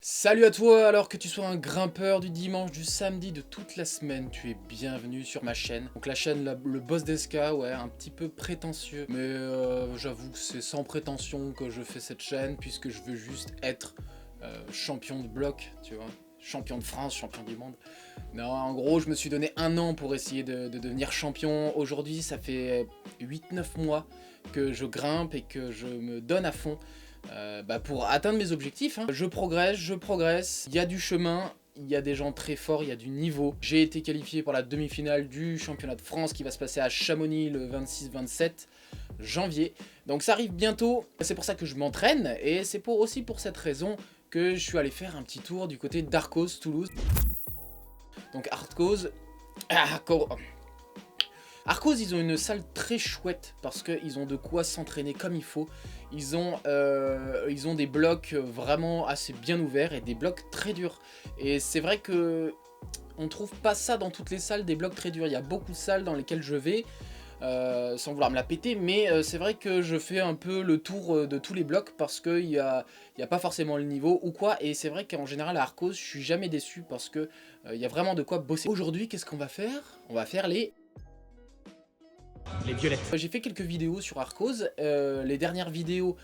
Salut à toi, alors que tu sois un grimpeur du dimanche, du samedi, de toute la semaine, tu es bienvenu sur ma chaîne. Donc la chaîne, le boss d'Eska, ouais, un petit peu prétentieux, mais j'avoue que c'est sans prétention que je fais cette chaîne, puisque je veux juste être champion de bloc, tu vois. Champion de France, champion du monde. Non, en gros, je me suis donné un an pour essayer de devenir champion. Aujourd'hui, ça fait 8-9 mois que je grimpe et que je me donne à fond. Pour atteindre mes objectifs, hein. Je progresse, il y a du chemin, il y a des gens très forts, il y a du niveau. J'ai été qualifié pour la demi-finale du championnat de France qui va se passer à Chamonix le 26-27 janvier. Donc ça arrive bientôt, c'est pour ça que je m'entraîne et c'est aussi pour cette raison que je suis allé faire un petit tour du côté d'Arcos, Toulouse. Donc Arcos, Arcos, ils ont une salle très chouette parce qu'ils ont de quoi s'entraîner comme il faut. Ils ont des blocs vraiment assez bien ouverts et des blocs très durs. Et c'est vrai que on trouve pas ça dans toutes les salles, des blocs très durs. Il y a beaucoup de salles dans lesquelles je vais, sans vouloir me la péter, mais c'est vrai que je fais un peu le tour de tous les blocs parce qu'il y a pas forcément le niveau ou quoi. Et c'est vrai qu'en général à Arcos, je suis jamais déçu parce que il y a vraiment de quoi bosser. Aujourd'hui, qu'est-ce qu'on va faire? On va faire les violettes. J'ai fait quelques vidéos sur Arcos, les dernières vidéos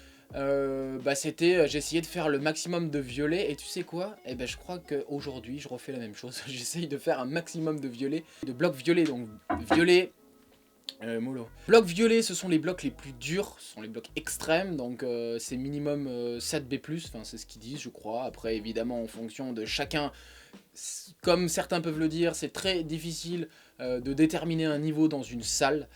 c'était, j'essayais de faire le maximum de violets et tu sais quoi? Eh ben je crois qu'aujourd'hui je refais la même chose, j'essaye de faire un maximum de violets, de blocs violets, donc violet, mollo. Blocs violets, ce sont les blocs les plus durs, ce sont les blocs extrêmes, donc c'est minimum 7B+, enfin c'est ce qu'ils disent je crois, après évidemment en fonction de chacun, comme certains peuvent le dire, c'est très difficile de déterminer un niveau dans une salle,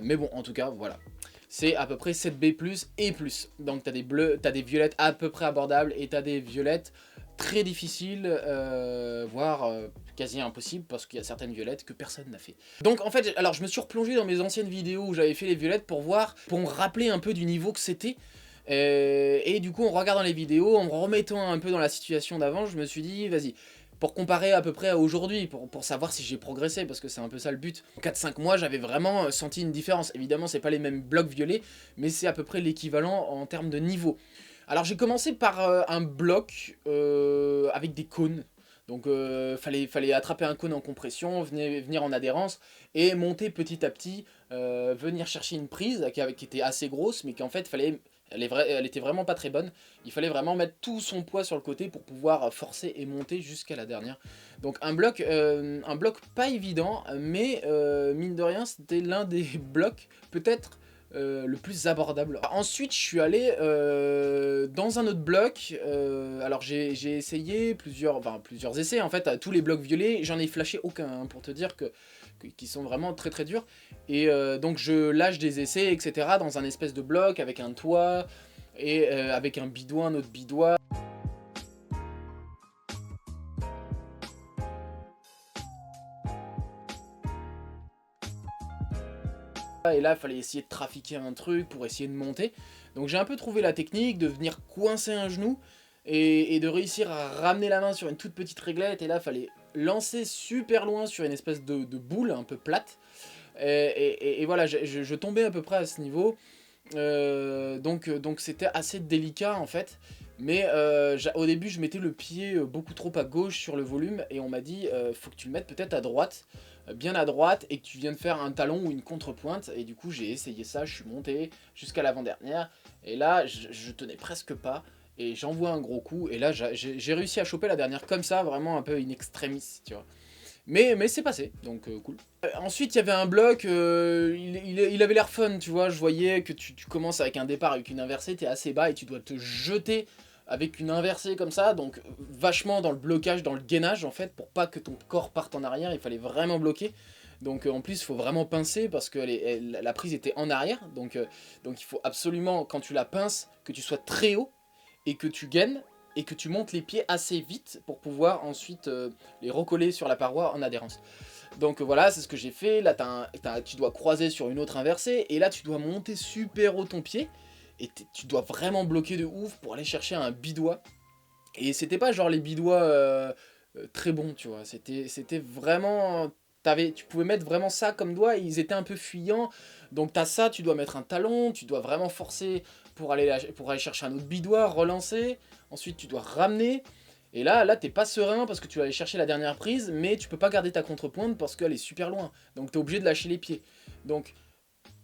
mais bon en tout cas voilà. C'est à peu près 7B+, et plus. Donc t'as des bleus, t'as des violettes à peu près abordables, et t'as des violettes très difficiles, voire quasi impossibles, parce qu'il y a certaines violettes que personne n'a fait. Donc en fait, alors je me suis replongé dans mes anciennes vidéos où j'avais fait les violettes pour voir, pour me rappeler un peu du niveau que c'était. Et du coup en regardant les vidéos, en me remettant un peu dans la situation d'avant, je me suis dit, vas-y, pour comparer à peu près à aujourd'hui, pour savoir si j'ai progressé, parce que c'est un peu ça le but. En 4-5 mois, j'avais vraiment senti une différence. Évidemment, c'est pas les mêmes blocs violets, mais c'est à peu près l'équivalent en termes de niveau. Alors j'ai commencé par un bloc avec des cônes. Donc fallait attraper un cône en compression, venir en adhérence, et monter petit à petit, venir chercher une prise qui était assez grosse, mais qu'en fait elle était vraiment pas très bonne. Il fallait vraiment mettre tout son poids sur le côté pour pouvoir forcer et monter jusqu'à la dernière. Donc un bloc pas évident, mais mine de rien, c'était l'un des blocs peut-être le plus abordable. Ensuite, je suis allé dans un autre bloc. Alors j'ai essayé plusieurs essais en fait. Tous les blocs violets, j'en ai flashé aucun, hein, pour te dire qui sont vraiment très très durs. Et donc je lâche des essais, etc. dans un espèce de bloc avec un toit et avec un bidois, un autre bidois. Et là, il fallait essayer de trafiquer un truc pour essayer de monter. Donc j'ai un peu trouvé la technique de venir coincer un genou et de réussir à ramener la main sur une toute petite réglette. Et là, il fallait lancer super loin sur une espèce de boule un peu plate. Et voilà, je tombais à peu près à ce niveau. Donc c'était assez délicat en fait. Mais au début, je mettais le pied beaucoup trop à gauche sur le volume. Et on m'a dit, faut que tu le mettes peut-être à droite, bien à droite, et que tu viennes faire un talon ou une contrepointe. Et du coup, j'ai essayé ça, je suis monté jusqu'à l'avant-dernière. Et là, je tenais presque pas. Et j'envoie un gros coup. Et là, j'ai réussi à choper la dernière comme ça, vraiment un peu in extremis, tu vois. Mais c'est passé, donc cool. Ensuite, il y avait un bloc, il avait l'air fun, tu vois. Je voyais que tu commences avec un départ avec une inversée, t'es assez bas et tu dois te jeter avec une inversée comme ça, donc vachement dans le blocage, dans le gainage en fait, pour pas que ton corps parte en arrière, il fallait vraiment bloquer. Donc en plus, il faut vraiment pincer parce que la prise était en arrière, donc il faut absolument, quand tu la pinces, que tu sois très haut et que tu gaines et que tu montes les pieds assez vite pour pouvoir ensuite les recoller sur la paroi en adhérence. Donc voilà, c'est ce que j'ai fait. Là, tu dois croiser sur une autre inversée et là, tu dois monter super haut ton pied et tu dois vraiment bloquer de ouf pour aller chercher un bidois. Et c'était pas genre les bidois très bons, tu vois. C'était vraiment... Tu pouvais mettre vraiment ça comme doigt, et ils étaient un peu fuyants. Donc t'as ça, tu dois mettre un talon, tu dois vraiment forcer pour aller chercher un autre bidois, relancer. Ensuite tu dois ramener. Et là t'es pas serein parce que tu vas aller chercher la dernière prise, mais tu peux pas garder ta contrepointe parce qu'elle est super loin. Donc t'es obligé de lâcher les pieds. Donc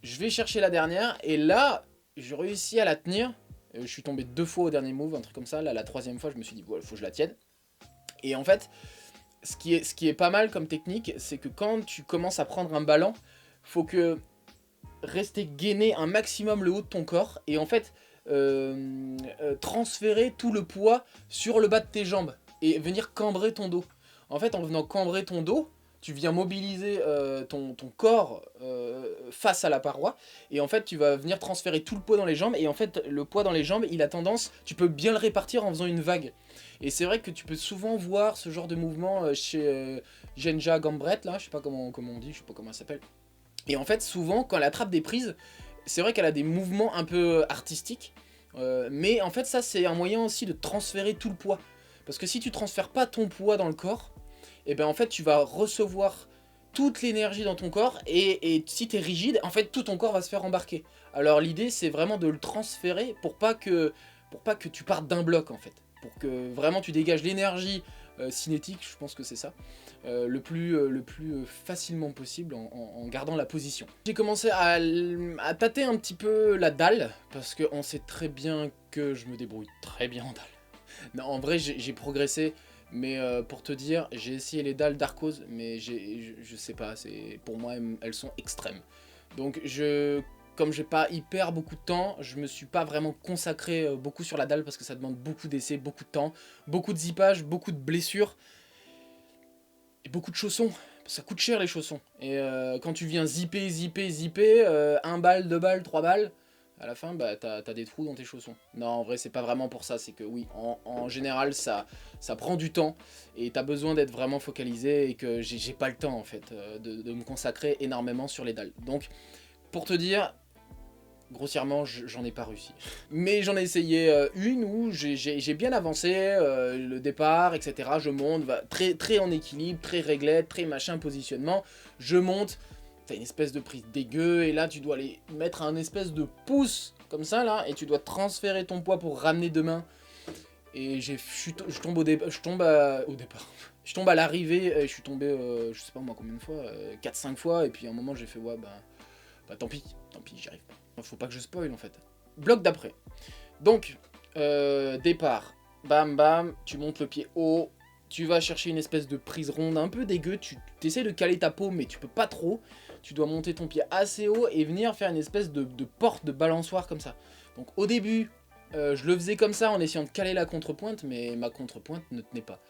je vais chercher la dernière, et là, je réussis à la tenir. Je suis tombé 2 fois au dernier move, un truc comme ça. Là, la 3e fois, je me suis dit, voilà, faut que je la tienne. Et en fait, ce qui est pas mal comme technique, c'est que quand tu commences à prendre un ballon, faut que rester gainé un maximum le haut de ton corps, et en fait, transférer tout le poids sur le bas de tes jambes, et venir cambrer ton dos. En fait, en venant cambrer ton dos, tu viens mobiliser ton corps face à la paroi, et en fait tu vas venir transférer tout le poids dans les jambes, et en fait le poids dans les jambes, il a tendance, tu peux bien le répartir en faisant une vague. Et c'est vrai que tu peux souvent voir ce genre de mouvement chez Genja Gambret, là, je sais pas comment on dit, je sais pas comment elle s'appelle. Et en fait souvent quand elle attrape des prises, c'est vrai qu'elle a des mouvements un peu artistiques, mais en fait ça c'est un moyen aussi de transférer tout le poids. Parce que si tu transfères pas ton poids dans le corps, et ben en fait tu vas recevoir toute l'énergie dans ton corps, et si t'es rigide, en fait tout ton corps va se faire embarquer. Alors l'idée c'est vraiment de le transférer pour pas que tu partes d'un bloc en fait. Pour que vraiment tu dégages l'énergie cinétique, je pense que c'est ça, le plus facilement possible en gardant la position. J'ai commencé à tâter un petit peu la dalle, parce qu'on sait très bien que je me débrouille très bien en dalle. Non, en vrai j'ai progressé. Mais pour te dire, j'ai essayé les dalles d'Arcos, mais je sais pas, pour moi elles sont extrêmes. Donc comme j'ai pas hyper beaucoup de temps, je me suis pas vraiment consacré beaucoup sur la dalle parce que ça demande beaucoup d'essais, beaucoup de temps, beaucoup de zippage, beaucoup de blessures et beaucoup de chaussons. Ça coûte cher les chaussons. Et quand tu viens zipper, 1 balle, 2 balles, 3 balles, à la fin, bah, t'as des trous dans tes chaussons. Non, en vrai, c'est pas vraiment pour ça. C'est que oui, en général, ça prend du temps. Et t'as besoin d'être vraiment focalisé. Et que j'ai pas le temps, en fait, de me consacrer énormément sur les dalles. Donc, pour te dire, grossièrement, j'en ai pas réussi. Mais j'en ai essayé une où j'ai bien avancé. Le départ, etc. Je monte, très en équilibre, très réglette, très machin, positionnement. Je monte. T'as une espèce de prise dégueu, et là tu dois aller mettre un espèce de pouce comme ça là, et tu dois transférer ton poids pour ramener deux mains. Et je tombe au départ, je tombe à l'arrivée, je suis tombé, je sais pas moi combien de fois, 4-5 fois, et puis à un moment j'ai fait ouais bah tant pis, j'y arrive pas. Faut pas que je spoil en fait. Bloc d'après. Donc, départ, bam bam, tu montes le pied haut, tu vas chercher une espèce de prise ronde un peu dégueu, tu essaies de caler ta paume mais tu peux pas trop. Tu dois monter ton pied assez haut et venir faire une espèce de porte de balançoire comme ça. Donc au début, je le faisais comme ça en essayant de caler la contrepointe, mais ma contrepointe ne tenait pas.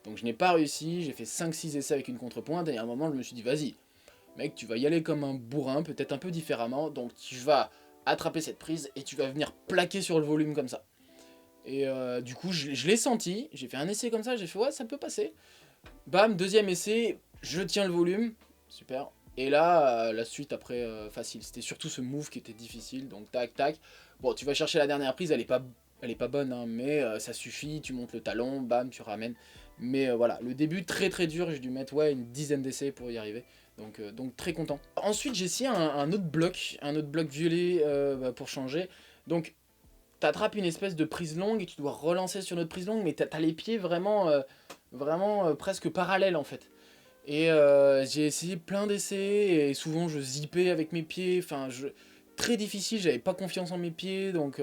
Donc je n'ai pas réussi, j'ai fait 5-6 essais avec une contrepointe, et à un moment je me suis dit vas-y, mec, tu vas y aller comme un bourrin, peut-être un peu différemment, donc tu vas attraper cette prise et tu vas venir plaquer sur le volume comme ça. Et du coup je l'ai senti, j'ai fait un essai comme ça, j'ai fait ouais ça peut passer. Bam, deuxième essai, je tiens le volume, super. Et là, la suite après, facile. C'était surtout ce move qui était difficile, donc tac tac. Bon, tu vas chercher la dernière prise, elle est pas bonne, hein, mais ça suffit, tu montes le talon, bam, tu ramènes. Mais voilà, le début très très dur, j'ai dû mettre ouais, une dizaine d'essais pour y arriver. Donc très content. Ensuite, j'ai essayé un autre bloc violet pour changer. Donc, t'attrapes une espèce de prise longue et tu dois relancer sur notre prise longue, mais t'as les pieds vraiment, presque parallèles en fait. Et j'ai essayé plein d'essais, et souvent je zippais avec mes pieds, enfin très difficile, j'avais pas confiance en mes pieds, donc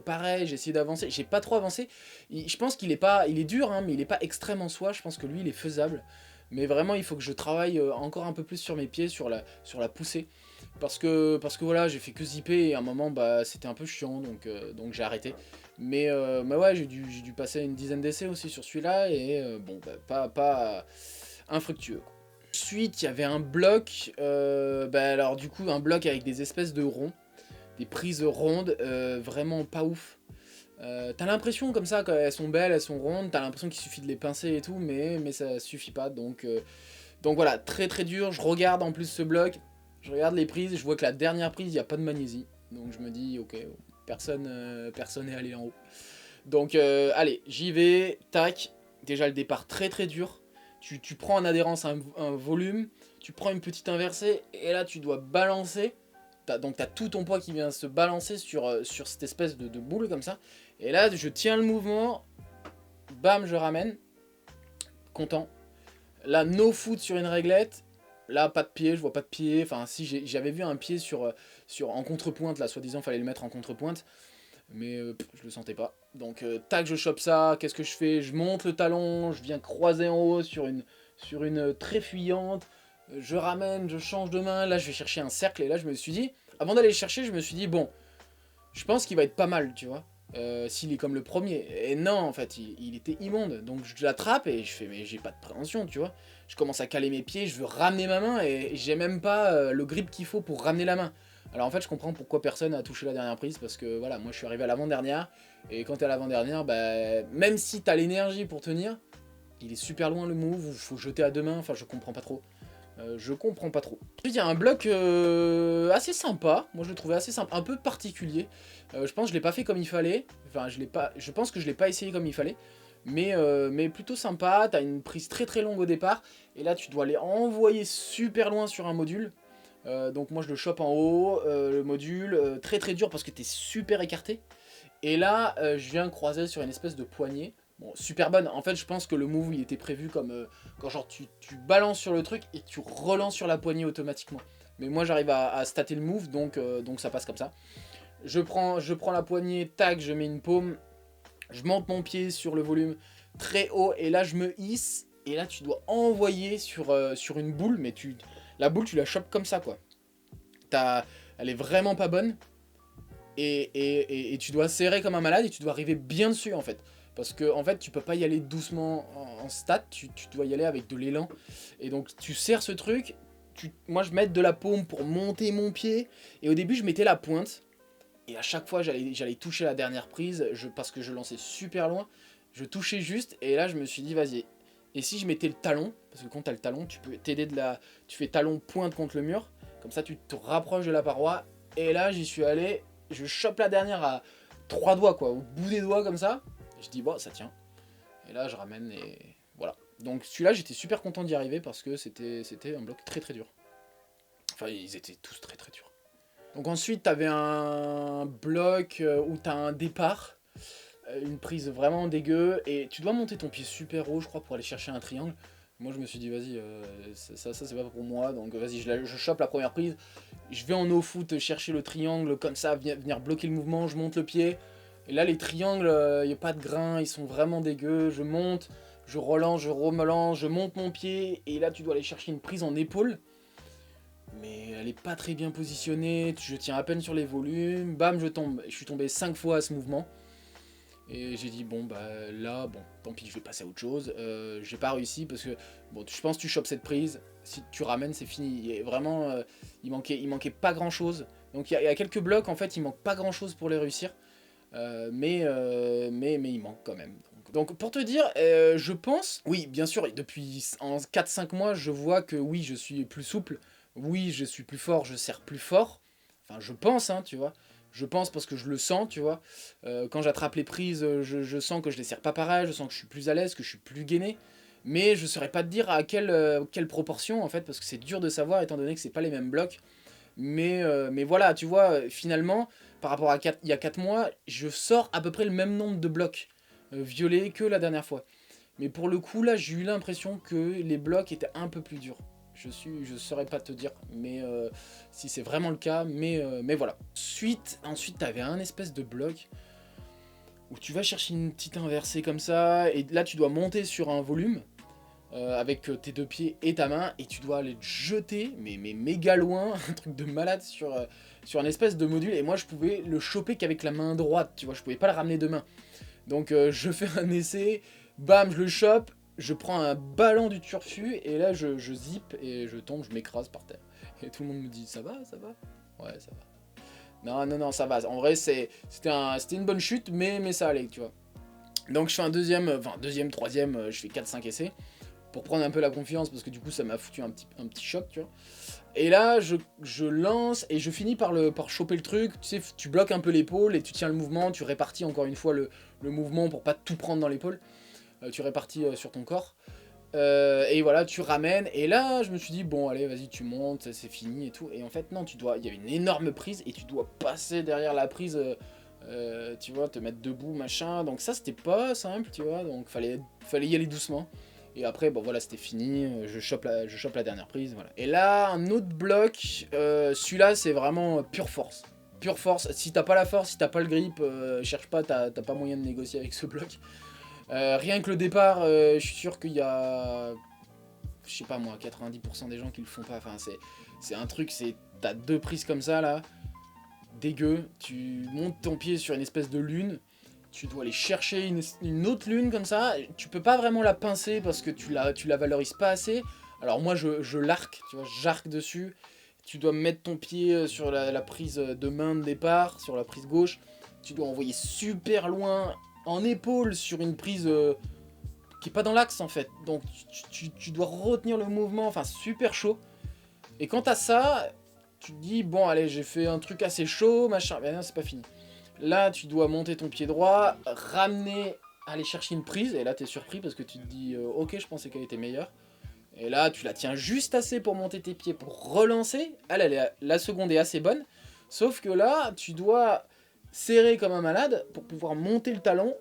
pareil, j'ai essayé d'avancer, j'ai pas trop avancé. Je pense qu'il est dur, hein, mais il est pas extrême en soi, je pense que lui il est faisable. Mais vraiment il faut que je travaille encore un peu plus sur mes pieds, sur la poussée. Parce que voilà, j'ai fait que zipper, et à un moment bah c'était un peu chiant, donc j'ai arrêté. Mais ouais, j'ai dû passer une dizaine d'essais aussi sur celui-là, et bon bah pas infructueux. Ensuite, il y avait un bloc, alors du coup un bloc avec des espèces de ronds, des prises rondes, vraiment pas ouf. T'as l'impression comme ça, quand elles sont belles, elles sont rondes, t'as l'impression qu'il suffit de les pincer et tout, mais ça suffit pas, donc voilà, très très dur. Je regarde en plus ce bloc, je regarde les prises, je vois que la dernière prise, il n'y a pas de magnésie, donc je me dis ok, personne n'est allé en haut. Donc allez, j'y vais, tac, déjà le départ très très dur. Tu prends en adhérence un volume, tu prends une petite inversée, et là tu dois balancer. Donc t'as tout ton poids qui vient se balancer sur cette espèce de boule comme ça. Et là je tiens le mouvement, bam, je ramène, content. Là, no foot sur une réglette, là, pas de pied, je vois pas de pied, enfin, si, j'avais vu un pied en contrepointe, là, soi-disant, fallait le mettre en contrepointe, mais je le sentais pas. Donc, tac, je chope ça, qu'est-ce que je fais? Je monte le talon, je viens croiser en haut sur une très fuyante, je ramène, je change de main, là, je vais chercher un cercle, et là, je me suis dit, avant d'aller le chercher, je me suis dit, bon, je pense qu'il va être pas mal, tu vois. S'il est comme le premier. Et non, en fait, il était immonde. Donc je l'attrape et je fais, mais j'ai pas de préhension, tu vois. Je commence à caler mes pieds, je veux ramener ma main et j'ai même pas le grip qu'il faut pour ramener la main. Alors en fait, je comprends pourquoi personne a touché la dernière prise, parce que voilà, moi je suis arrivé à l'avant-dernière. Et quand t'es à l'avant-dernière, bah, même si t'as l'énergie pour tenir, il est super loin le move, ou faut jeter à deux mains, enfin je comprends pas trop. Je comprends pas trop. Ensuite, il y a un bloc assez sympa. Moi, je le trouvais assez sympa, un peu particulier. Je pense que je l'ai pas fait comme il fallait. Enfin, je pense que je l'ai pas essayé comme il fallait. Mais plutôt sympa. T'as une prise très très longue au départ. Et là, tu dois aller envoyer super loin sur un module. Donc moi, je le chope en haut. Le module, très très dur parce que t'es super écarté. Et là, je viens croiser sur une espèce de poignée. Bon, super bonne. En fait, je pense que le move, il était prévu comme quand genre tu balances sur le truc et tu relances sur la poignée automatiquement. Mais moi, j'arrive à stater le move, donc ça passe comme ça. Je prends la poignée, tac, je mets une paume. Je monte mon pied sur le volume très haut et là, je me hisse. Et là, tu dois envoyer sur une boule, mais la boule, tu la chopes comme ça, quoi. Elle est vraiment pas bonne. Et tu dois serrer comme un malade et tu dois arriver bien dessus, en fait. Parce que en fait, tu peux pas y aller doucement en stat, tu dois y aller avec de l'élan. Et donc, tu serres ce truc. Moi, je mets de la paume pour monter mon pied. Et au début, je mettais la pointe. Et à chaque fois, j'allais toucher la dernière prise parce que je lançais super loin. Je touchais juste. Et là, je me suis dit, vas-y. Et si je mettais le talon, parce que quand tu as le talon, tu peux t'aider tu fais talon pointe contre le mur. Comme ça, tu te rapproches de la paroi. Et là, j'y suis allé. Je chope la dernière à 3 doigts, quoi. Au bout des doigts, comme ça. Je dis, bon, ça tient. Et là, je ramène et voilà. Donc celui-là, j'étais super content d'y arriver parce que c'était un bloc très très dur. Enfin, ils étaient tous très très durs. Donc ensuite, t'avais un bloc où t'as un départ, une prise vraiment dégueu, et tu dois monter ton pied super haut, je crois, pour aller chercher un triangle. Moi, je me suis dit, vas-y, ça c'est pas pour moi, donc vas-y, je chope la première prise. Je vais en no foot chercher le triangle, comme ça, venir bloquer le mouvement, je monte le pied. Et là, les triangles, il n'y a pas de grains, ils sont vraiment dégueux. Je monte, je relance, je remelance, je monte mon pied. Et là, tu dois aller chercher une prise en épaule. Mais elle est pas très bien positionnée. Je tiens à peine sur les volumes. Bam, je tombe. Je suis tombé 5 fois à ce mouvement. Et j'ai dit, bon, bah là, bon, tant pis, je vais passer à autre chose. J'ai pas réussi parce que, bon, je pense que tu chopes cette prise. Si tu ramènes, c'est fini. Et vraiment, il manquait pas grand chose. Donc il y a quelques blocs, en fait, il manque pas grand chose pour les réussir. Mais il manque quand même. Donc pour te dire, je pense, oui bien sûr, depuis en 4-5 mois, je vois que oui, je suis plus souple, oui, je suis plus fort, je serre plus fort. Enfin, je pense, hein, tu vois. Je pense parce que je le sens, tu vois. Quand j'attrape les prises, je sens que je les serre pas pareil, je sens que je suis plus à l'aise, que je suis plus gainé. Mais je saurais pas te dire à quelle proportion, en fait, parce que c'est dur de savoir, étant donné que c'est pas les mêmes blocs. Mais voilà, tu vois, finalement, par rapport à il y a 4 mois, je sors à peu près le même nombre de blocs violets que la dernière fois. Mais pour le coup, là, j'ai eu l'impression que les blocs étaient un peu plus durs. Je saurais pas te dire, mais si c'est vraiment le cas, mais voilà. Ensuite, t'avais un espèce de bloc où tu vas chercher une petite inversée comme ça, et là, tu dois monter sur un volume. Avec tes deux pieds et ta main, et tu dois aller te jeter, mais méga loin, un truc de malade sur un espèce de module, et moi je pouvais le choper qu'avec la main droite, tu vois, je pouvais pas le ramener de main. Donc je fais un essai, bam, je le chope, je prends un ballon du turfu, et là je zip, et je tombe, je m'écrase par terre. Et tout le monde me dit, ça va, ça va? Ouais, ça va. Non, ça va, en vrai c'était une bonne chute, mais ça allait, tu vois. Donc je fais un deuxième, troisième, je fais 4-5 essais pour prendre un peu la confiance, parce que du coup ça m'a foutu un petit choc, tu vois. Et là je lance et je finis par choper le truc, tu sais, tu bloques un peu l'épaule et tu tiens le mouvement, tu répartis encore une fois le mouvement pour pas tout prendre dans l'épaule, tu répartis sur ton corps. Et voilà, tu ramènes, et là je me suis dit, bon allez vas-y tu montes, c'est fini et tout, et en fait non, il y a une énorme prise et tu dois passer derrière la prise tu vois, te mettre debout, machin. Donc ça, c'était pas simple, tu vois, donc fallait y aller doucement. Et après, bon voilà, c'était fini, je chope la dernière prise, voilà. Et là, un autre bloc, celui-là, c'est vraiment pure force. Pure force, si t'as pas la force, si t'as pas le grip, cherche pas, t'as pas moyen de négocier avec ce bloc. Rien que le départ, je suis sûr qu'il y a... Je sais pas moi, 90% des gens qui le font pas, enfin c'est un truc, t'as 2 prises comme ça là, dégueu, tu montes ton pied sur une espèce de lune, tu dois aller chercher une autre lune comme ça, tu peux pas vraiment la pincer parce que tu la valorises pas assez. Alors moi je l'arc, tu vois, j'arc dessus, tu dois mettre ton pied sur la prise de main de départ, sur la prise gauche, tu dois envoyer super loin en épaule sur une prise qui est pas dans l'axe en fait, donc tu dois retenir le mouvement, enfin super chaud. Et quand t'as ça, tu te dis bon allez j'ai fait un truc assez chaud, machin, mais non c'est pas fini. Là, tu dois monter ton pied droit, ramener, aller chercher une prise, et là, t'es surpris parce que tu te dis ok, je pensais qu'elle était meilleure. Et là, tu la tiens juste assez pour monter tes pieds, pour relancer. La seconde est assez bonne, sauf que là, tu dois serrer comme un malade pour pouvoir monter le talon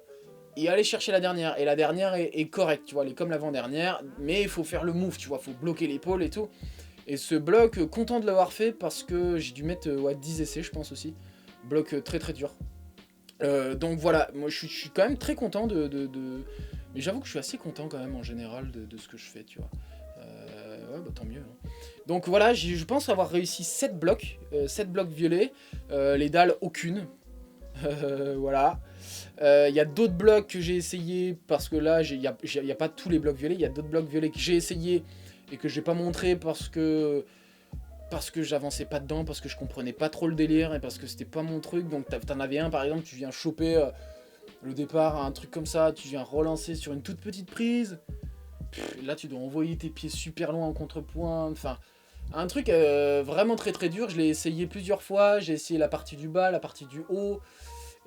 et aller chercher la dernière. Et la dernière est correcte, tu vois, elle est comme l'avant-dernière, mais il faut faire le move, tu vois, faut bloquer l'épaule et tout. Et ce bloc, content de l'avoir fait parce que j'ai dû mettre 10 essais, je pense aussi. Bloc très très dur. Donc voilà, moi je suis quand même très content Mais j'avoue que je suis assez content quand même en général de ce que je fais, tu vois. Ouais, bah tant mieux. Hein. Donc voilà, je pense avoir réussi 7 blocs. 7 blocs violets. Les dalles, aucune. Voilà. Il y a d'autres blocs que j'ai essayé parce que là, il n'y a pas tous les blocs violets. Il y a d'autres blocs violets que j'ai essayé et que j'ai pas montré parce que j'avançais pas dedans, parce que je comprenais pas trop le délire et parce que c'était pas mon truc. Donc t'en avais un par exemple, tu viens choper le départ, un truc comme ça, tu viens relancer sur une toute petite prise. Là tu dois envoyer tes pieds super loin en contrepoint, enfin un truc vraiment très très dur. Je l'ai essayé plusieurs fois, j'ai essayé la partie du bas, la partie du haut,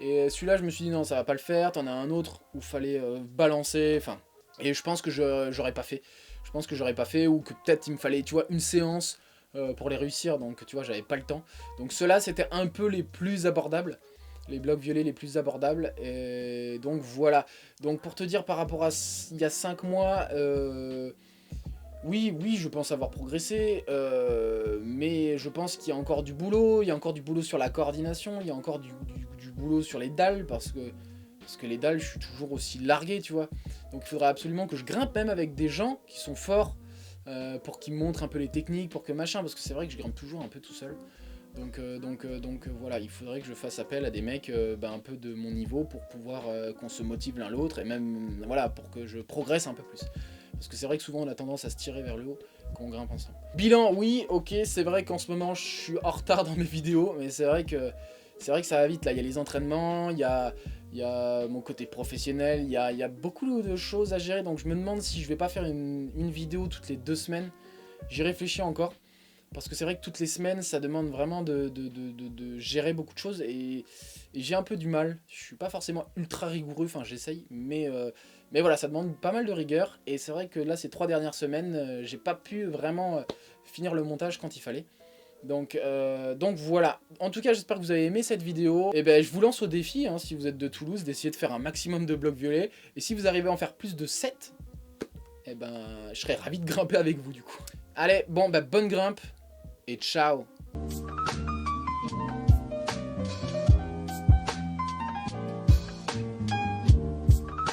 et celui-là je me suis dit non ça va pas le faire. T'en as un autre où fallait balancer, enfin, et je pense que j'aurais pas fait. Je pense que j'aurais pas fait, ou que peut-être il me fallait, tu vois, une séance pour les réussir, donc tu vois, j'avais pas le temps. Donc ceux-là, c'était un peu les plus abordables, les blocs violets les plus abordables, et donc voilà. Donc pour te dire par rapport à il y a 5 mois, oui, je pense avoir progressé, mais je pense qu'il y a encore du boulot, il y a encore du boulot sur la coordination, il y a encore du boulot sur les dalles, parce que les dalles, je suis toujours aussi largué, tu vois. Donc il faudrait absolument que je grimpe même avec des gens qui sont forts, pour qu'ils me montrent un peu les techniques, pour que machin, parce que c'est vrai que je grimpe toujours un peu tout seul. Donc voilà, il faudrait que je fasse appel à des mecs un peu de mon niveau pour pouvoir qu'on se motive l'un l'autre, et même voilà, pour que je progresse un peu plus. Parce que c'est vrai que souvent on a tendance à se tirer vers le haut quand on grimpe ensemble. Bilan, oui, ok, c'est vrai qu'en ce moment je suis en retard dans mes vidéos, mais c'est vrai que ça va vite là, il y a les entraînements, il y a mon côté professionnel, il y a beaucoup de choses à gérer, donc je me demande si je vais pas faire une vidéo toutes les 2 semaines. J'y réfléchis encore, parce que c'est vrai que toutes les semaines ça demande vraiment de gérer beaucoup de choses, et j'ai un peu du mal. Je suis pas forcément ultra rigoureux, enfin j'essaye, mais voilà, ça demande pas mal de rigueur, et c'est vrai que là ces 3 dernières semaines, j'ai pas pu vraiment finir le montage quand il fallait. Donc voilà, en tout cas j'espère que vous avez aimé cette vidéo. Et ben je vous lance au défi, hein, si vous êtes de Toulouse, d'essayer de faire un maximum de blocs violets. Et si vous arrivez à en faire plus de 7, et ben je serais ravi de grimper avec vous du coup. Allez, bon bah bonne grimpe, et ciao.